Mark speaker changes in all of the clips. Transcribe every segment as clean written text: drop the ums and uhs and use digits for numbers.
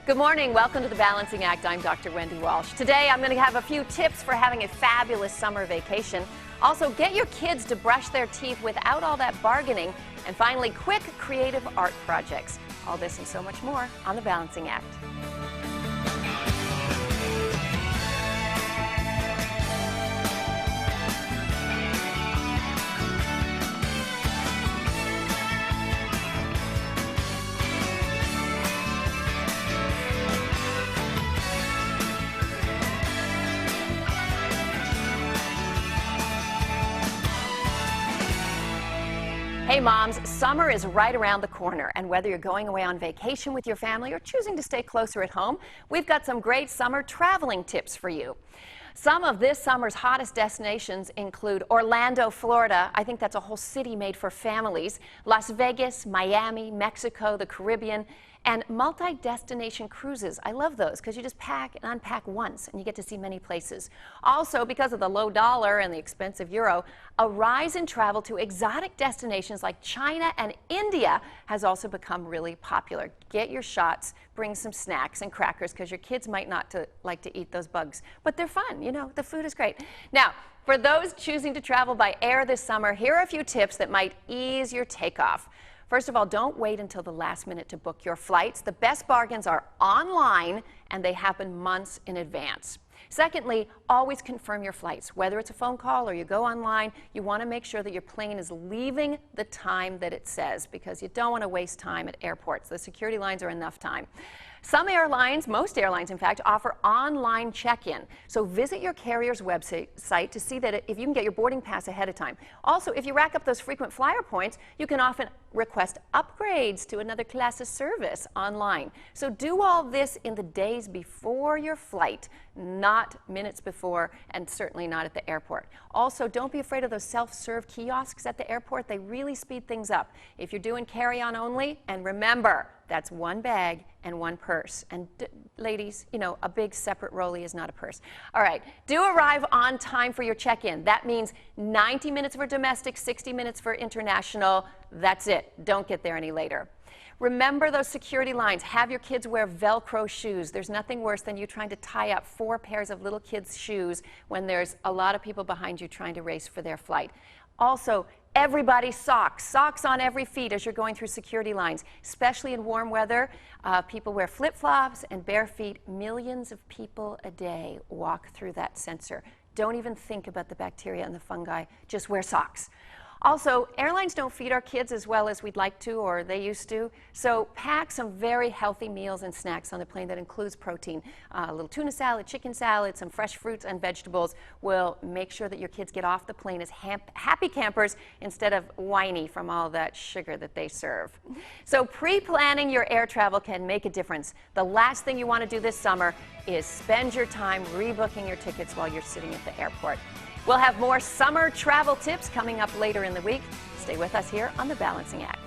Speaker 1: Good morning. Welcome to the Balancing Act. I'm Dr. Wendy Walsh. Today, I'm going to have a few tips for having a fabulous summer vacation. Also, get your kids to brush their teeth without all that bargaining. And finally, quick creative art projects. All this and so much more on the Balancing Act. Hey moms, summer is right around the corner, and whether you're going away on vacation with your family or choosing to stay closer at home, we've got some great summer traveling tips for you. Some of this summer's hottest destinations include Orlando, Florida. I think that's a whole city made for families. Las Vegas, Miami, Mexico, the Caribbean, and multi-destination cruises. I love those because you just pack and unpack once and you get to see many places. Also, because of the low dollar and the expensive euro, a rise in travel to exotic destinations like China and India has also become really popular. Get your shots, bring some snacks and crackers because your kids might not like to eat those bugs, but they're fun. You know, the food is great. Now, for those choosing to travel by air this summer, here are a few tips that might ease your takeoff. First of all, don't wait until the last minute to book your flights. The best bargains are online and they happen months in advance. Secondly, always confirm your flights. Whether it's a phone call or you go online, you want to make sure that your plane is leaving the time that it says because you don't want to waste time at airports. The security lines are enough time. Some airlines, most airlines in fact, offer online check-in. So visit your carrier's website to see that if you can get your boarding pass ahead of time. Also, if you rack up those frequent flyer points, you can often request upgrades to another class of service online. So do all this in the days before your flight, not minutes before, and certainly not at the airport. Also, don't be afraid of those self-serve kiosks at the airport. They really speed things up. If you're doing carry-on only, and remember, that's one bag and one purse. And ladies, you know, a big separate rollie is not a purse. All right, do arrive on time for your check-in. That means 90 minutes for domestic, 60 minutes for international. That's it. Don't get there any later. Remember those security lines. Have your kids wear Velcro shoes. There's nothing worse than you trying to tie up 4 pairs of little kids' shoes when there's a lot of people behind you trying to race for their flight. Also, everybody socks on every feet as you're going through security lines, especially in warm weather. People wear flip-flops and bare feet. Millions of people a day walk through that sensor. Don't even think about the bacteria and the fungi. Just wear socks. Also, airlines don't feed our kids as well as we'd like to or they used to, so pack some very healthy meals and snacks on the plane that includes protein. A little tuna salad, chicken salad, some fresh fruits and vegetables will make sure that your kids get off the plane as happy campers instead of whiny from all that sugar that they serve. So pre-planning your air travel can make a difference. The last thing you want to do this summer is spend your time rebooking your tickets while you're sitting at the airport. We'll have more summer travel tips coming up later in the week. Stay with us here on The Balancing Act.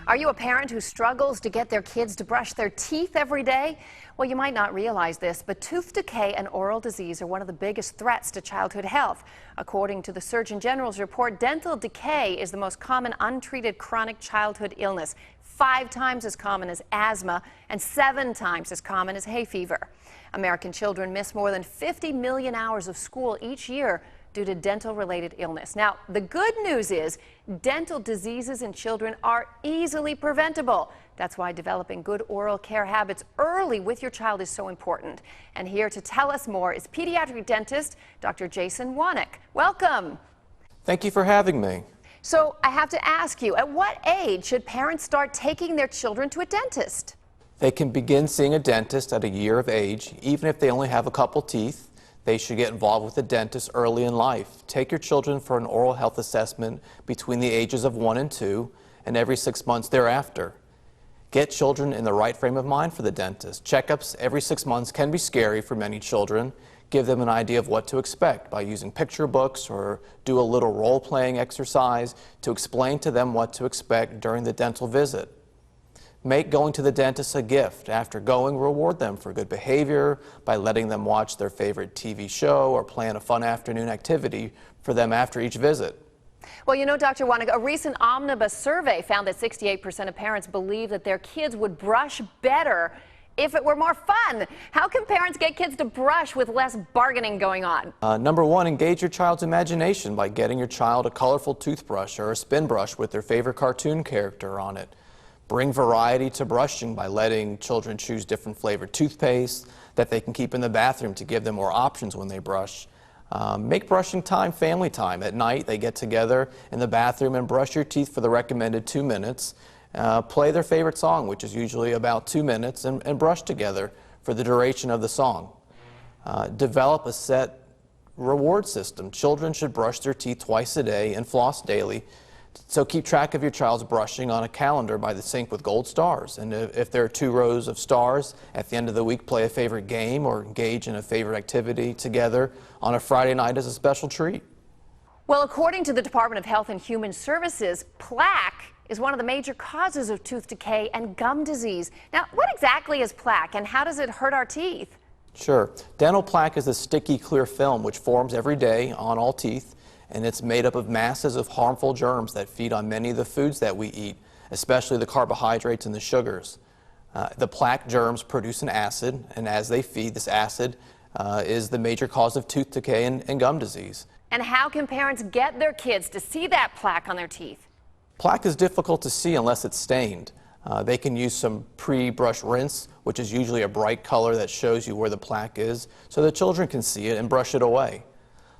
Speaker 1: Are you a parent who struggles to get their kids to brush their teeth every day? Well, you might not realize this, but tooth decay and oral disease are one of the biggest threats to childhood health. According to the Surgeon General's report, dental decay is the most common untreated chronic childhood illness, 5 times as common as asthma and 7 times as common as hay fever. American children miss more than 50 million hours of school each year due to dental-related illness. Now, the good news is dental diseases in children are easily preventable. That's why developing good oral care habits early with your child is so important. And here to tell us more is pediatric dentist Dr. Jason Wannick. Welcome.
Speaker 2: Thank you for having me.
Speaker 1: So I have to ask you, at what age should parents start taking their children to a dentist?
Speaker 2: They can begin seeing a dentist at a year of age, even if they only have a couple teeth. They should get involved with a dentist early in life. Take your children for an oral health assessment between the ages of 1 and 2, and every 6 months thereafter. Get children in the right frame of mind for the dentist. Checkups every 6 months can be scary for many children. Give them an idea of what to expect by using picture books or do a little role-playing exercise to explain to them what to expect during the dental visit. Make going to the dentist a gift. After going, reward them for good behavior by letting them watch their favorite TV show or plan a fun afternoon activity for them after each visit.
Speaker 1: Well, you know, Dr. Wannick, a recent Omnibus survey found that 68% of parents believe that their kids would brush better if it were more fun. How can parents get kids to brush with less bargaining going on?
Speaker 2: Number one, engage your child's imagination by getting your child a colorful toothbrush or a spin brush with their favorite cartoon character on it. Bring variety to brushing by letting children choose different flavored toothpaste that they can keep in the bathroom to give them more options when they brush. Make brushing time family time. At night, they get together in the bathroom and brush your teeth for the recommended 2 minutes. Play their favorite song, which is usually about 2 minutes, and brush together for the duration of the song. Develop a set reward system. Children should brush their teeth twice a day and floss daily. So keep track of your child's brushing on a calendar by the sink with gold stars. And if there are 2 rows of stars, at the end of the week, play a favorite game or engage in a favorite activity together on a Friday night as a special treat.
Speaker 1: Well, according to the Department of Health and Human Services, plaque is one of the major causes of tooth decay and gum disease. Now, what exactly is plaque and how does it hurt our teeth?
Speaker 2: Sure. Dental plaque is a sticky, clear film which forms every day on all teeth, and it's made up of masses of harmful germs that feed on many of the foods that we eat, especially the carbohydrates and the sugars. The plaque germs produce an acid, and as they feed, this acid is the major cause of tooth decay and gum disease.
Speaker 1: And how can parents get their kids to see that plaque on their teeth?
Speaker 2: Plaque is difficult to see unless it's stained. They can use some pre-brush rinse, which is usually a bright color that shows you where the plaque is, so the children can see it and brush it away.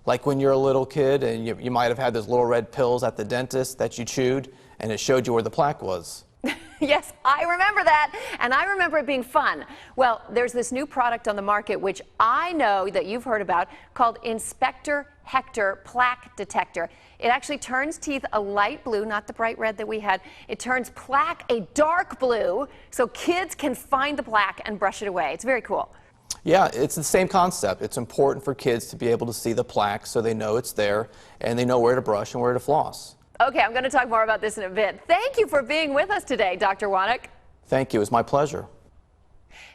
Speaker 2: Like when you're a little kid and you might have had those little red pills at the dentist that you chewed and it showed you where the plaque was.
Speaker 1: Yes, I remember that, and I remember it being fun. Well, there's this new product on the market, which I know that you've heard about, called Inspector Hector Plaque Detector. It actually turns teeth a light blue, not the bright red that we had. It turns plaque a dark blue, so kids can find the plaque and brush it away. It's very cool.
Speaker 2: Yeah, it's the same concept. It's important for kids to be able to see the plaque so they know it's there and they know where to brush and where to floss.
Speaker 1: Okay, I'm going to talk more about this in a bit. Thank you for being with us today, Dr. Wannick.
Speaker 2: Thank you. It's my pleasure.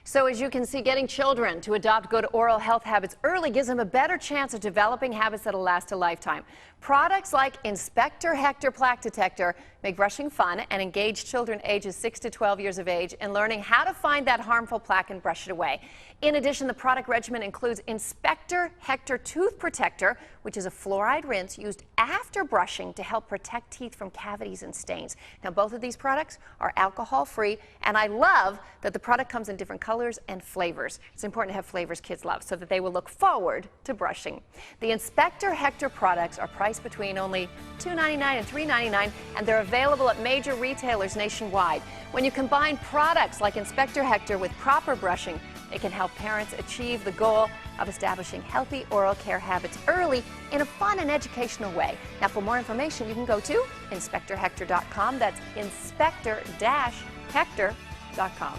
Speaker 1: So as you can see, getting children to adopt good oral health habits early gives them a better chance of developing habits that'll last a lifetime. Products like Inspector Hector Plaque Detector make brushing fun and engage children ages 6 to 12 years of age in learning how to find that harmful plaque and brush it away. In addition, the product regimen includes Inspector Hector Tooth Protector, which is a fluoride rinse used after brushing to help protect teeth from cavities and stains. Now, both of these products are alcohol-free, and I love that the product comes in different colors and flavors. It's important to have flavors kids love so that they will look forward to brushing. The Inspector Hector products are priced between only $2.99 and $3.99, and they're available at major retailers nationwide. When you combine products like Inspector Hector with proper brushing, it can help parents achieve the goal of establishing healthy oral care habits early in a fun and educational way. Now, for more information, you can go to inspectorhector.com. That's inspector-hector.com.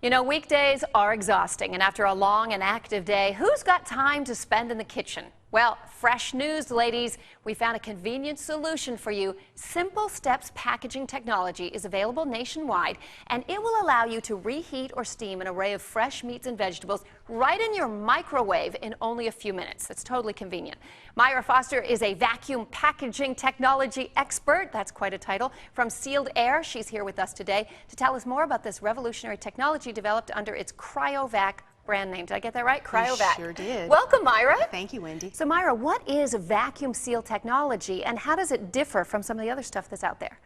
Speaker 1: You know, weekdays are exhausting, and after a long and active day, who's got time to spend in the kitchen? Well, fresh news, ladies. We found a convenient solution for you. Simple Steps packaging technology is available nationwide, and it will allow you to reheat or steam an array of fresh meats and vegetables right in your microwave in only a few minutes. It's totally convenient. Myra Foster is a vacuum packaging technology expert. That's quite a title. From Sealed Air, she's here with us today to tell us more about this revolutionary technology developed under its CryoVac brand name. Did I get that right? CryoVac.
Speaker 3: You sure did.
Speaker 1: Welcome, Myra.
Speaker 3: Thank you, Wendy.
Speaker 1: So, Myra, what is vacuum seal technology, and how does it differ from some of the other stuff that's out there?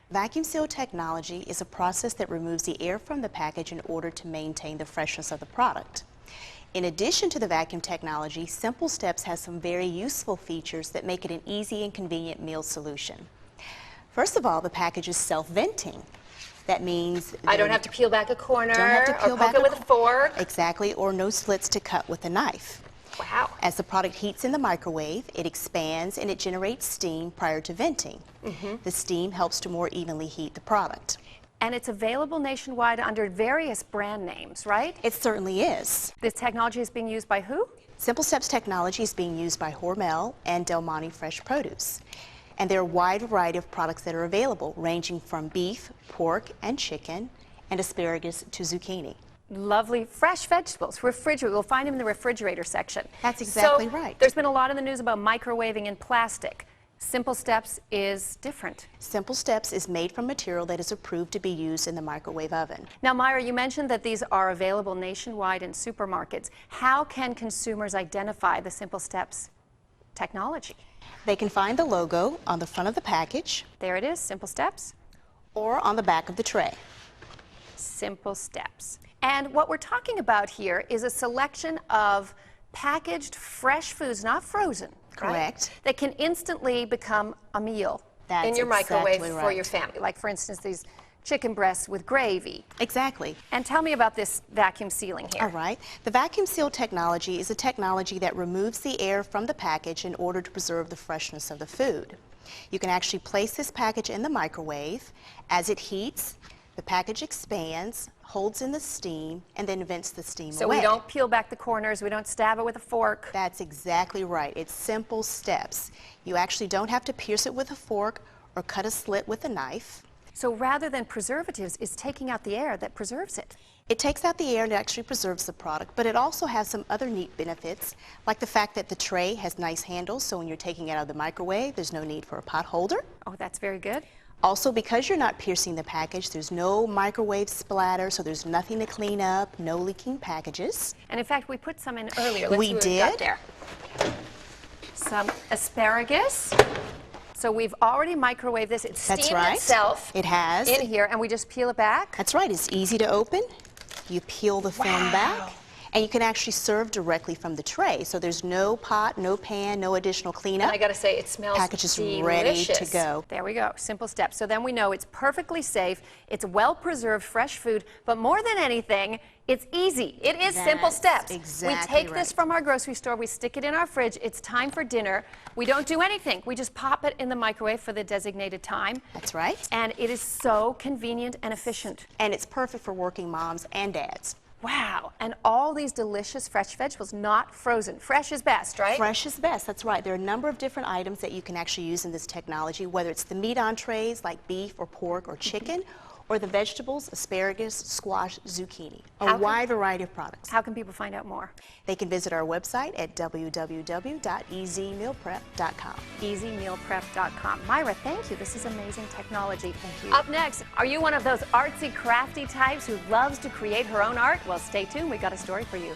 Speaker 3: Vacuum seal technology is a process that removes the air from the package in order to maintain the freshness of the product. In addition to the vacuum technology, Simple Steps has some very useful features that make it an easy and convenient meal solution. First of all, the package is self-venting. That means
Speaker 1: I don't have to peel back a corner
Speaker 3: don't have to peel
Speaker 1: or poke
Speaker 3: back
Speaker 1: it with a fork.
Speaker 3: Exactly, or no slits to cut with a knife.
Speaker 1: Wow.
Speaker 3: As the product heats in the microwave, it expands and it generates steam prior to venting. The steam helps to more evenly heat the product.
Speaker 1: And it's available nationwide under various brand names, right?
Speaker 3: It certainly is.
Speaker 1: This technology is being used by who?
Speaker 3: Simple Steps technology is being used by Hormel and Del Monte Fresh Produce. And there are a wide variety of products that are available, ranging from beef, pork, and chicken, and asparagus to zucchini.
Speaker 1: Lovely fresh vegetables, refrigerator. We'll find them in the refrigerator section.
Speaker 3: That's exactly right.
Speaker 1: There's been a lot in the news about microwaving in plastic. Simple Steps is different.
Speaker 3: Simple Steps is made from material that is approved to be used in the microwave oven.
Speaker 1: Now, Myra, you mentioned that these are available nationwide in supermarkets. How can consumers identify the Simple Steps technology?
Speaker 3: They can find the logo on the front of the package
Speaker 1: There it is, Simple Steps.
Speaker 3: or on the back of the tray.
Speaker 1: Simple Steps. And what we're talking about here is a selection of packaged fresh foods, not frozen. Right?
Speaker 3: Correct.
Speaker 1: That can instantly become a meal
Speaker 3: That's
Speaker 1: in your microwave
Speaker 3: exactly
Speaker 1: for
Speaker 3: right.
Speaker 1: your family. Like, for instance, these chicken breasts with gravy.
Speaker 3: Exactly.
Speaker 1: And tell me about this vacuum sealing here.
Speaker 3: All right. The vacuum seal technology is a technology that removes the air from the package in order to preserve the freshness of the food. You can actually place this package in the microwave. As it heats, the package expands, holds in the steam, and then vents the steam
Speaker 1: So
Speaker 3: away.
Speaker 1: we don't peel back the corners, we don't stab it with a fork.
Speaker 3: That's exactly right. It's Simple Steps. You actually don't have to pierce it with a fork or cut a slit with a knife.
Speaker 1: So rather than preservatives, it's taking out the air that preserves it.
Speaker 3: It takes out the air and it actually preserves the product, but it also has some other neat benefits, like the fact that the tray has nice handles, so when you're taking it out of the microwave, there's no need for a pot holder.
Speaker 1: Oh, that's very good.
Speaker 3: Also, because you're not piercing the package, there's no microwave splatter, so there's nothing to clean up, no leaking packages.
Speaker 1: And in fact, we put some in earlier. Let's
Speaker 3: We
Speaker 1: see what we've got
Speaker 3: did.
Speaker 1: there. Some asparagus. So we've already microwaved this. It's
Speaker 3: That's
Speaker 1: steamed
Speaker 3: right.
Speaker 1: itself
Speaker 3: It has.
Speaker 1: in here, and we just peel it back.
Speaker 3: That's right. It's easy to open. You peel the film back, and you can actually serve directly from the tray. So there's no pot, no pan, no additional cleanup.
Speaker 1: And I got to say, it smells
Speaker 3: Package is
Speaker 1: delicious.
Speaker 3: ready to go.
Speaker 1: There we go. Simple Steps. So then we know it's perfectly safe. It's well-preserved, fresh food. But more than anything, it's easy. It is Simple
Speaker 3: That's
Speaker 1: Steps.
Speaker 3: exactly
Speaker 1: we take this
Speaker 3: right.
Speaker 1: from our grocery store. We stick it in our fridge. It's time for dinner. We don't do anything. We just pop it in the microwave for the designated time.
Speaker 3: That's right.
Speaker 1: And it is so convenient and efficient.
Speaker 3: And it's perfect for working moms and dads.
Speaker 1: Wow. And all these delicious fresh vegetables, not frozen. Fresh is best, right?
Speaker 3: Fresh is best, that's right. There are a number of different items that you can actually use in this technology, whether it's the meat entrees like beef or pork or chicken, or the vegetables, asparagus, squash, zucchini, a wide variety of products.
Speaker 1: How can people find out more?
Speaker 3: They can visit our website at www.easymealprep.com.
Speaker 1: easymealprep.com. Myra, thank you. This is amazing technology.
Speaker 3: Thank you.
Speaker 1: Up next, are you one of those artsy, crafty types who loves to create her own art? Well, stay tuned. We've got a story for you.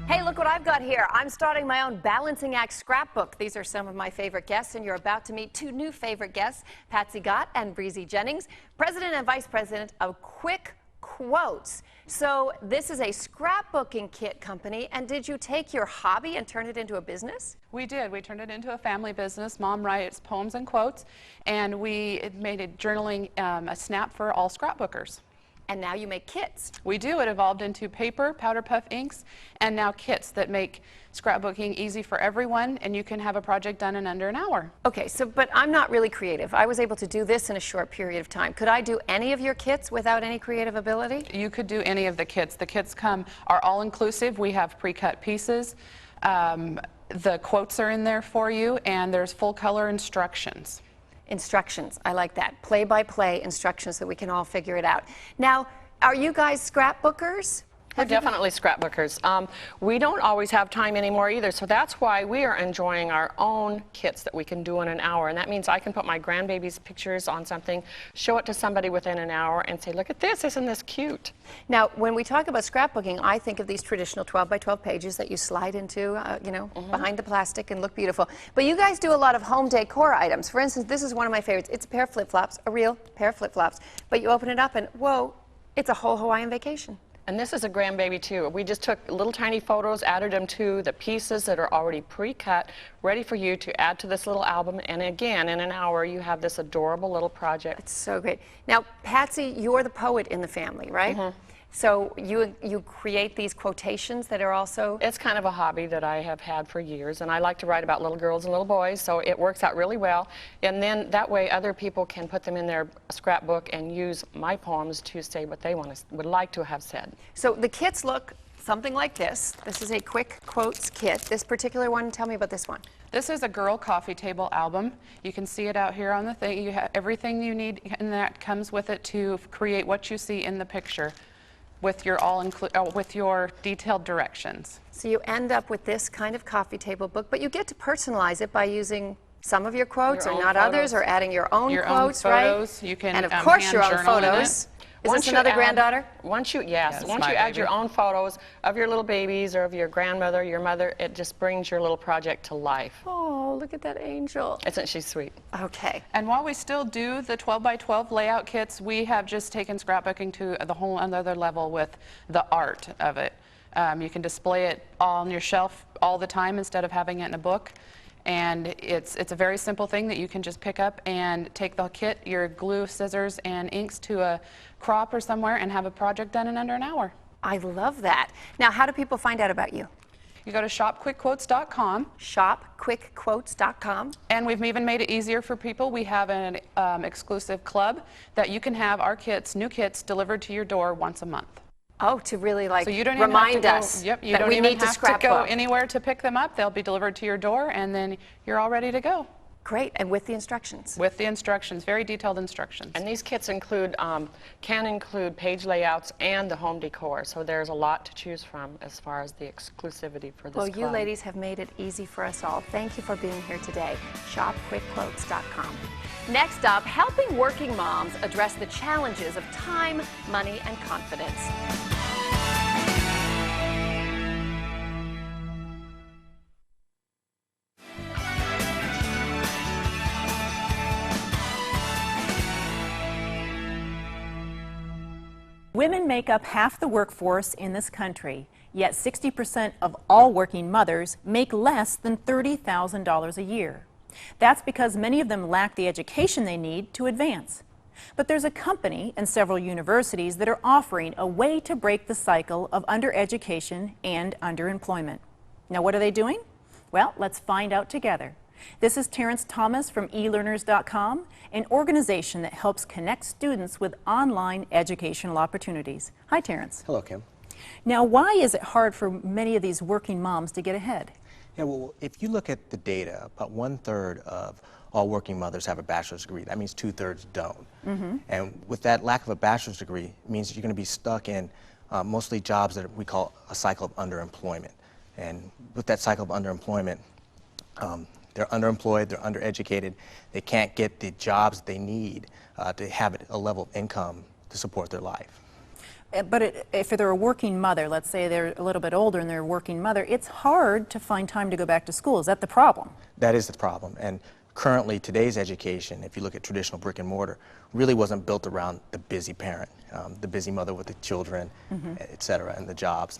Speaker 1: Hey, look what I've got here. I'm starting my own balancing act scrapbook. These are some of my favorite guests, and you're about to meet two new favorite guests, Patsy Gott and Breezy Jennings, president and vice president of Quick Quotes. So this is a scrapbooking kit company, and did you take your hobby and turn it into a business?
Speaker 4: We did. We turned it into a family business. Mom writes poems and quotes, and we made a journaling a snap for all scrapbookers.
Speaker 1: And now you make kits.
Speaker 4: We do. It evolved into paper, powder puff inks, and now kits that make scrapbooking easy for everyone, and you can have a project done in under an hour.
Speaker 1: Okay, but I'm not really creative. I was able to do this in a short period of time. Could I do any of your kits without any creative ability?
Speaker 4: You could do any of the kits. The kits are all inclusive. We have pre-cut pieces. The quotes are in there for you, and there's full color instructions.
Speaker 1: Instructions, I like that. Play-by-play instructions so we can all figure it out. Now, are you guys scrapbookers?
Speaker 5: We're definitely scrapbookers. We don't always have time anymore either, so that's why we are enjoying our own kits that we can do in an hour. And that means I can put my grandbaby's pictures on something, show it to somebody within an hour, and say, look at this, isn't this cute?
Speaker 1: Now, when we talk about scrapbooking, I think of these traditional 12 by 12 pages that you slide into, behind the plastic and look beautiful. But you guys do a lot of home decor items. For instance, this is one of my favorites. It's a pair of flip-flops, a real pair of flip-flops. But you open it up and, whoa, it's a whole Hawaiian vacation.
Speaker 5: And this is a grandbaby too. We just took little tiny photos, added them to the pieces that are already pre-cut, ready for you to add to this little album. And again, in an hour, you have this adorable little project.
Speaker 1: It's so great. Now, Patsy, you're the poet in the family, right? So you create these quotations that are also...
Speaker 5: It's kind of a hobby that I have had for years, and I like to write about little girls and little boys, so it works out really well. And then that way other people can put them in their scrapbook and use my poems to say what they would like to have said.
Speaker 1: So the kits look something like this. This is a quick quotes kit. This particular one, tell me about this one.
Speaker 4: This is a girl coffee table album. You can see it out here on the thing. You have everything you need, and that comes with it to create what you see in the picture, with your with your detailed directions.
Speaker 1: So you end up with this kind of coffee table book, but you get to personalize it by using some of your quotes, or not others, or adding your own quotes,
Speaker 4: photos.
Speaker 1: right?
Speaker 4: You can,
Speaker 1: and of course, your own
Speaker 4: hand journal in
Speaker 1: photos.
Speaker 4: it.
Speaker 1: Is this another granddaughter?
Speaker 5: Once you
Speaker 4: Yes,
Speaker 5: once
Speaker 4: my
Speaker 5: you add
Speaker 4: baby.
Speaker 5: your own photos of your little babies or of your grandmother, your mother, it just brings your little project to life.
Speaker 1: Oh, look at that angel.
Speaker 5: Isn't she sweet?
Speaker 1: Okay.
Speaker 4: And while we still do the 12 by 12 layout kits, we have just taken scrapbooking to the whole other level with the art of it. You can display it on your shelf all the time instead of having it in a book. And it's a very simple thing that you can just pick up and take the kit, your glue, scissors, and inks to a crop or somewhere and have a project done in under an hour.
Speaker 1: I love that. Now, how do people find out about you?
Speaker 4: You go to shopquickquotes.com.
Speaker 1: Shopquickquotes.com.
Speaker 4: And we've even made it easier for people. We have an exclusive club that you can have our kits, new kits, delivered to your door once a month.
Speaker 1: Oh, to really like
Speaker 4: So you don't
Speaker 1: remind
Speaker 4: even have to
Speaker 1: us
Speaker 4: go, you
Speaker 1: that
Speaker 4: don't
Speaker 1: we
Speaker 4: even
Speaker 1: need to
Speaker 4: have to
Speaker 1: scrapbook.
Speaker 4: go anywhere to pick them up. They'll be delivered to your door, and then you're all ready to go.
Speaker 1: Great, and with the instructions.
Speaker 4: With the instructions, very detailed instructions.
Speaker 5: And these kits include, can include page layouts and the home decor. So there's a lot to choose from as far as the exclusivity for this
Speaker 1: Well,
Speaker 5: club.
Speaker 1: you ladies have made it easy for us all. Thank you for being here today. Shopquickquotes.com. Next up, helping working moms address the challenges of time, money, and confidence.
Speaker 6: Women make up half the workforce in this country, yet 60% of all working mothers make less than $30,000 a year. That's because many of them lack the education they need to advance. But there's a company and several universities that are offering a way to break the cycle of undereducation and underemployment. Now, what are they doing? Well, let's find out together. This is Terrence Thomas from elearners.com, an organization that helps connect students with online educational opportunities. Hi, Terrence.
Speaker 7: Hello, Kim.
Speaker 6: Now, why is it hard for many of these working moms to get ahead?
Speaker 7: Yeah, well, if you look at the data, about 1/3 of all working mothers have a bachelor's degree. That means 2/3 don't. And with that lack of a bachelor's degree, it means you're going to be stuck in mostly jobs that we call a cycle of underemployment. And with that cycle of underemployment, they're underemployed, they're undereducated, they can't get the jobs they need to have a level of income to support their life.
Speaker 6: But if they're a working mother, let's say they're a little bit older and they're a working mother, it's hard to find time to go back to school. Is that the problem?
Speaker 7: That is the problem. And currently, today's education, if you look at traditional brick and mortar, really wasn't built around the busy parent, the busy mother with the children, et cetera, and the jobs.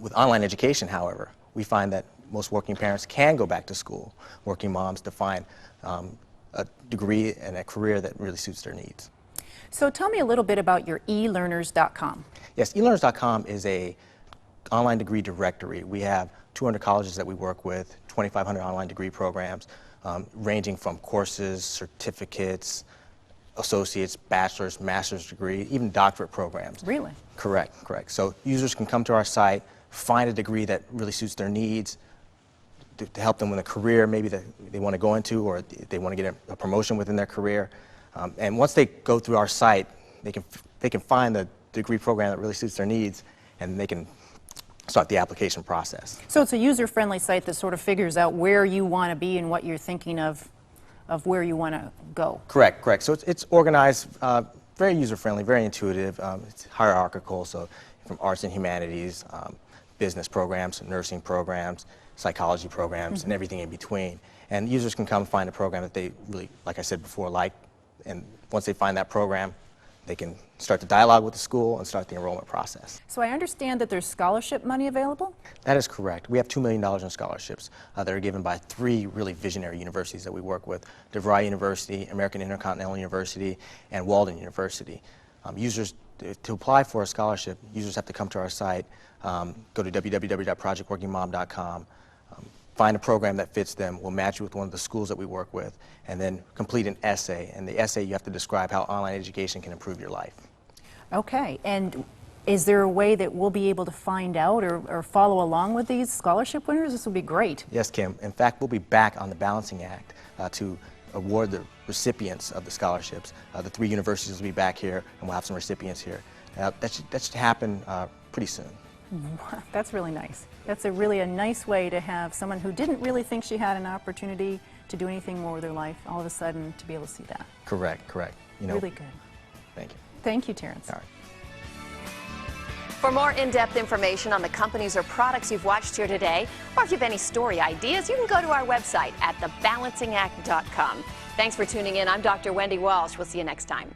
Speaker 7: With online education, however, we find that most working parents can go back to school, working moms, to find a degree and a career that really suits their needs.
Speaker 6: So tell me a little bit about your elearners.com.
Speaker 7: Yes, elearners.com is a online degree directory. We have 200 colleges that we work with, 2,500 online degree programs, ranging from courses, certificates, associates, bachelor's, master's degree, even doctorate programs.
Speaker 6: Really?
Speaker 7: Correct, correct. So users can come to our site, find a degree that really suits their needs, to help them with a career maybe that they want to go into, or they want to get a promotion within their career. And once they go through our site, they can find the degree program that really suits their needs, and they can start the application process.
Speaker 6: So it's a user-friendly site that sort of figures out where you want to be and what you're thinking of where you want to go.
Speaker 7: Correct, correct. So it's organized, very user-friendly, very intuitive. It's hierarchical, so from arts and humanities, business programs, nursing programs, psychology programs, and everything in between. And users can come find a program that they really, like I said before, like, and once they find that program, they can start the dialogue with the school and start the enrollment process.
Speaker 6: So I understand that there's scholarship money available?
Speaker 7: That is correct. We have $2 million in scholarships that are given by 3 really visionary universities that we work with: DeVry University, American Intercontinental University, and Walden University. Users, to apply for a scholarship, users have to come to our site, go to www.projectworkingmom.com, find a program that fits them. We'll match you with one of the schools that we work with, and then complete an essay. And the essay, you have to describe how online education can improve your life.
Speaker 6: Okay, and is there a way that we'll be able to find out or follow along with these scholarship winners? This would be great.
Speaker 7: Yes, Kim. In fact, we'll be back on the Balancing Act to award the recipients of the scholarships. The 3 universities will be back here, and we'll have some recipients here. That should happen pretty soon.
Speaker 6: That's really nice. That's really a nice way to have someone who didn't really think she had an opportunity to do anything more with their life, all of a sudden to be able to see that.
Speaker 7: Correct, correct. You know,
Speaker 6: really good.
Speaker 7: Thank you.
Speaker 6: Thank you, Terrence.
Speaker 7: All right.
Speaker 1: For more in-depth information on the companies or products you've watched here today, or if you have any story ideas, you can go to our website at thebalancingact.com. Thanks for tuning in. I'm Dr. Wendy Walsh. We'll see you next time.